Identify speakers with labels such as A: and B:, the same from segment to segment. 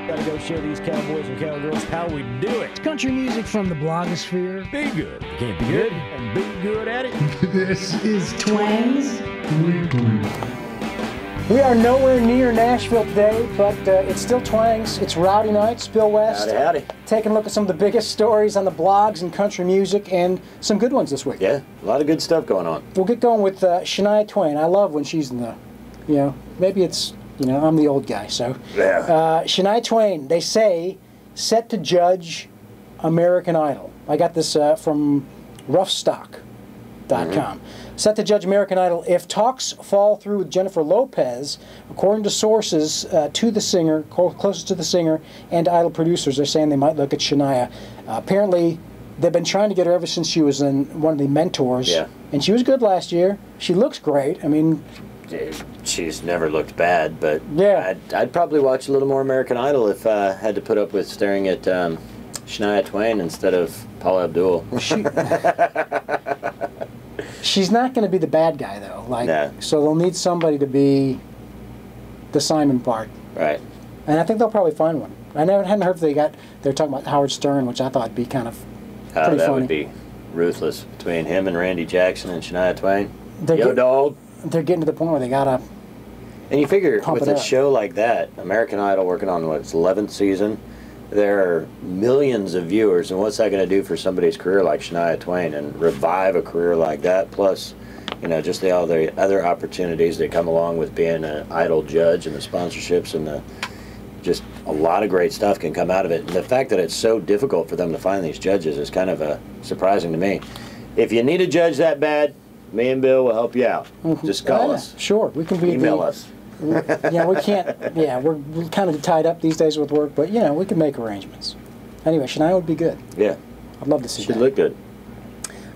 A: Gotta go show these cowboys and cowgirls how we do it.
B: Country music from the blogosphere.
A: Be good. You can't be good and be good at it.
B: This is Twangs Weekly.
C: We are nowhere near Nashville today, but it's still Twangs. It's Rowdy Night, Spill West.
D: Howdy, howdy.
C: Taking a look at some of the biggest stories on the blogs and country music, and some good ones this week.
D: Yeah, a lot of good stuff going on.
C: We'll get going with Shania Twain. I love when she's in the, maybe it's, I'm the old guy, so.
D: Yeah.
C: Shania Twain, they say, set to judge American Idol. I got this from roughstock.com. Set to judge American Idol if talks fall through with Jennifer Lopez, according to sources to the singer, closest to the singer, and Idol producers. They're saying they might look at Shania. Apparently, they've been trying to get her ever since she was in one of the mentors.
D: Yeah.
C: And she was good last year. She looks great. I mean,
D: she's never looked bad, but
C: yeah,
D: I'd probably watch a little more American Idol if I had to put up with staring at Shania Twain instead of Paula Abdul.
C: She's not going to be the bad guy, though.
D: No.
C: So they'll need somebody to be the Simon part.
D: Right.
C: And I think they'll probably find one. I hadn't heard if they're talking about Howard Stern, which I thought would be kind of pretty
D: that
C: funny.
D: Would be ruthless between him and Randy Jackson and Shania Twain.
C: They're
D: Dog.
C: They're getting to the point where they got to.
D: And you figure
C: Pump
D: with
C: it
D: a
C: up.
D: show like that, American Idol working on its 11th season, there are millions of viewers, and what's that going to do for somebody's career like Shania Twain and revive a career like that? Plus, just all the other opportunities that come along with being an Idol judge and the sponsorships and just a lot of great stuff can come out of it. And the fact that it's so difficult for them to find these judges is kind of surprising to me. If you need a judge that bad, me and Bill will help you out. Just call us.
C: Sure, we can be.
D: Email us.
C: We can't. Yeah, we're kind of tied up these days with work, but we can make arrangements. Anyway, Shania would be good.
D: Yeah,
C: I'd love to see
D: should
C: that.
D: look good.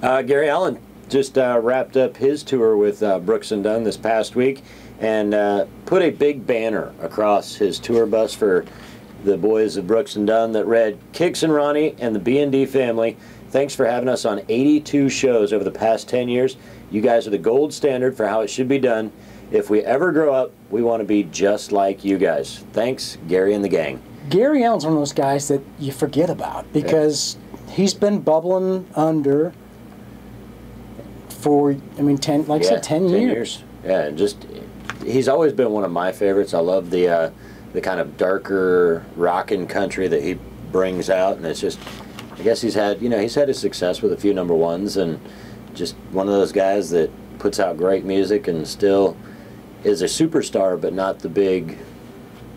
D: Gary Allen just wrapped up his tour with Brooks and Dunn this past week, and put a big banner across his tour bus for the boys of Brooks and Dunn that read, "Kix and Ronnie and the B&D family, thanks for having us on 82 shows over the past 10 years. You guys are the gold standard for how it should be done. If we ever grow up, we want to be just like you guys. Thanks, Gary and the gang."
C: Gary Allen's one of those guys that you forget about because he's been bubbling under for, 10 years.
D: Yeah, and just, he's always been one of my favorites. I love the kind of darker rockin' country that he brings out, and it's just, I guess he's had his success with a few number ones, and just one of those guys that puts out great music and still is a superstar, but not the big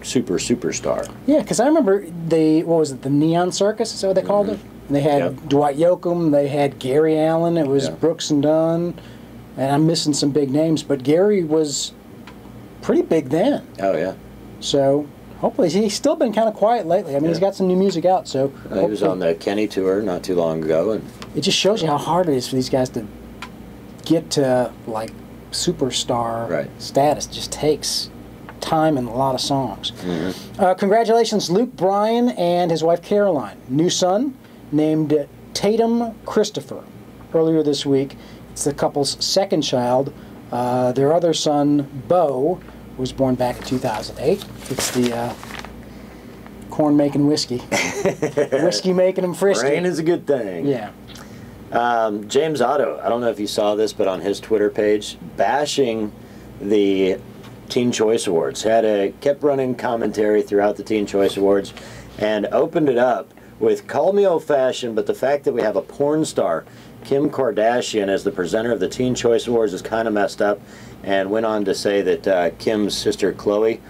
D: superstar.
C: Yeah, because I remember the Neon Circus, is that what they called it? And they had Dwight Yoakam, they had Gary Allen, it was Brooks and Dunn, and I'm missing some big names, but Gary was pretty big then.
D: Oh, yeah.
C: So hopefully, he's still been kind of quiet lately. He's got some new music out, so
D: He was on the Kenny tour not too long ago, and
C: it just shows you how hard it is for these guys to get to superstar status. It just takes time and a lot of songs. Congratulations, Luke Bryan and his wife Caroline. New son named Tatum Christopher earlier this week. It's the couple's second child. Their other son, Bo, was born back in 2008. It's the corn making whiskey. Whiskey making him frisky.
D: Rain is a good thing.
C: Yeah.
D: James Otto, I don't know if you saw this, but on his Twitter page, bashing the Teen Choice Awards. Kept running commentary throughout the Teen Choice Awards and opened it up with, "Call me old-fashioned, but the fact that we have a porn star, Kim Kardashian, as the presenter of the Teen Choice Awards is kind of messed up," and went on to say that Kim's sister Chloe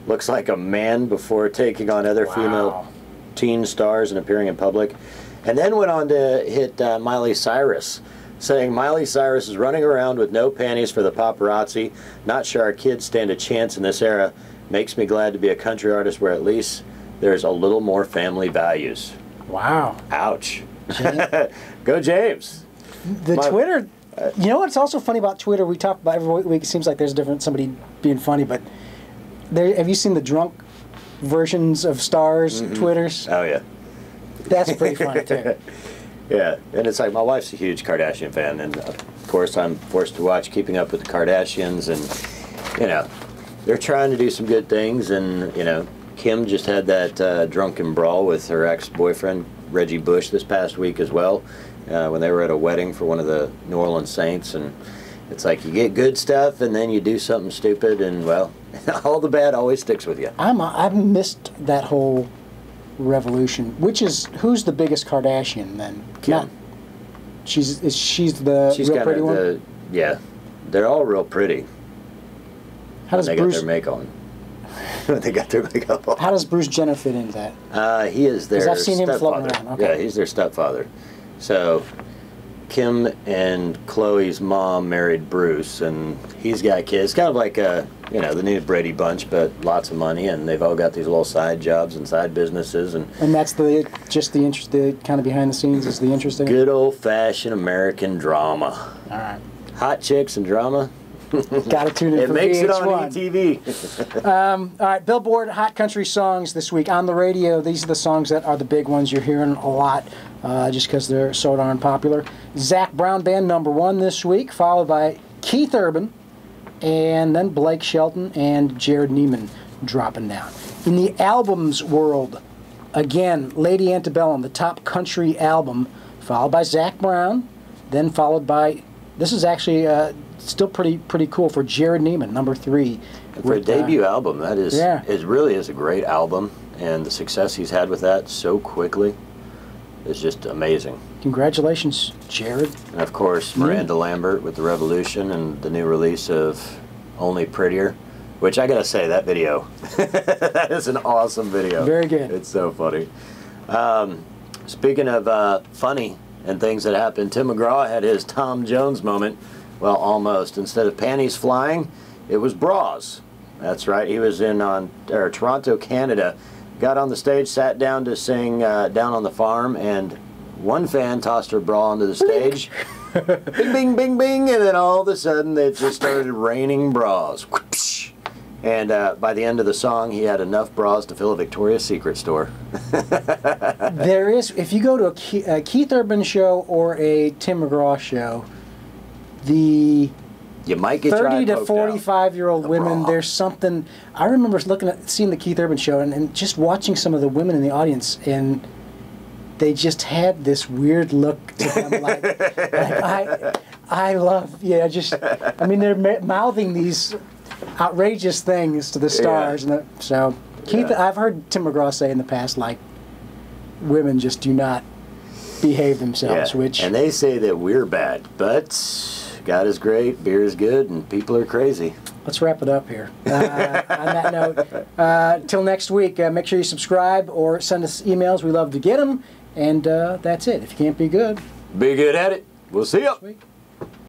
D: looks like a man before taking on other female teen stars and appearing in public. And then went on to hit Miley Cyrus, saying Miley Cyrus is running around with no panties for the paparazzi. Not sure our kids stand a chance in this era. Makes me glad to be a country artist where at least there's a little more family values.
C: Wow.
D: Ouch. Go James.
C: Twitter, what's also funny about Twitter, we talk about every week, it seems like there's somebody being funny, but have you seen the drunk versions of stars, Twitters?
D: Oh, yeah.
C: That's pretty funny, too.
D: Yeah, and it's like my wife's a huge Kardashian fan, and of course I'm forced to watch Keeping Up with the Kardashians, and, they're trying to do some good things, and, Kim just had that drunken brawl with her ex-boyfriend, Reggie Bush, this past week as well, when they were at a wedding for one of the New Orleans Saints. And it's like you get good stuff and then you do something stupid, and, well, all the bad always sticks with you.
C: I've missed that whole revolution. Who's the biggest Kardashian then?
D: Kim.
C: She's the real pretty one?
D: Yeah. They're all real pretty.
C: How does
D: they
C: Bruce...
D: got their makeup on. They got their makeup on.
C: How does Bruce Jenner fit into that?
D: He is their
C: I've seen him floating
D: stepfather.
C: around. Okay.
D: Yeah, he's their stepfather. So Kim and Chloe's mom married Bruce, and he's got kids. Kind of like the new Brady Bunch, but lots of money, and they've all got these little side jobs and side businesses. And
C: that's the interest, the kind of behind the scenes is the interest in it?
D: Good old-fashioned American drama.
C: All right.
D: Hot chicks and drama.
C: Got to tune in
D: it
C: for
D: makes
C: VH1.
D: it on ETV.
C: All right, Billboard Hot Country Songs this week on the radio. These are the songs that are the big ones you're hearing a lot, just because they're so darn popular. Zac Brown Band #1 this week, followed by Keith Urban, and then Blake Shelton and Jared Neiman dropping down. In the albums world, again, Lady Antebellum, the top country album, followed by Zac Brown, then followed by, this is actually still pretty cool for Jared Neiman, #3.
D: For a debut album, that is,
C: yeah.
D: It really is a great album, and the success he's had with that so quickly is just amazing.
C: Congratulations, Jared.
D: And of course, Miranda Lambert with The Revolution and the new release of Only Prettier, which I gotta say, that video, that is an awesome video.
C: Very good.
D: It's so funny. Speaking of funny and things that happened, Tim McGraw had his Tom Jones moment. Well, almost. Instead of panties flying, it was bras. That's right. He was in Toronto, Canada. Got on the stage, sat down to sing Down on the Farm, and one fan tossed her bra onto the stage. Bing, bing, bing, bing, and then all of a sudden it just started raining bras. And by the end of the song, he had enough bras to fill a Victoria's Secret store.
C: There is, if you go to a Keith Urban show or a Tim McGraw show, you might get 30 to 45-year-old women, there's something. I remember seeing the Keith Urban show and just watching some of the women in the audience, and they just had this weird look to them, I love, I mean, they're mouthing these outrageous things to the stars. Yeah. So Keith, I've heard Tim McGraw say in the past, like, women just do not behave themselves,
D: and they say that we're bad, but God is great, beer is good, and people are crazy.
C: Let's wrap it up here. On that note, till next week, make sure you subscribe or send us emails. We love to get them. And that's it. If you can't be good,
D: be good at it. We'll see you.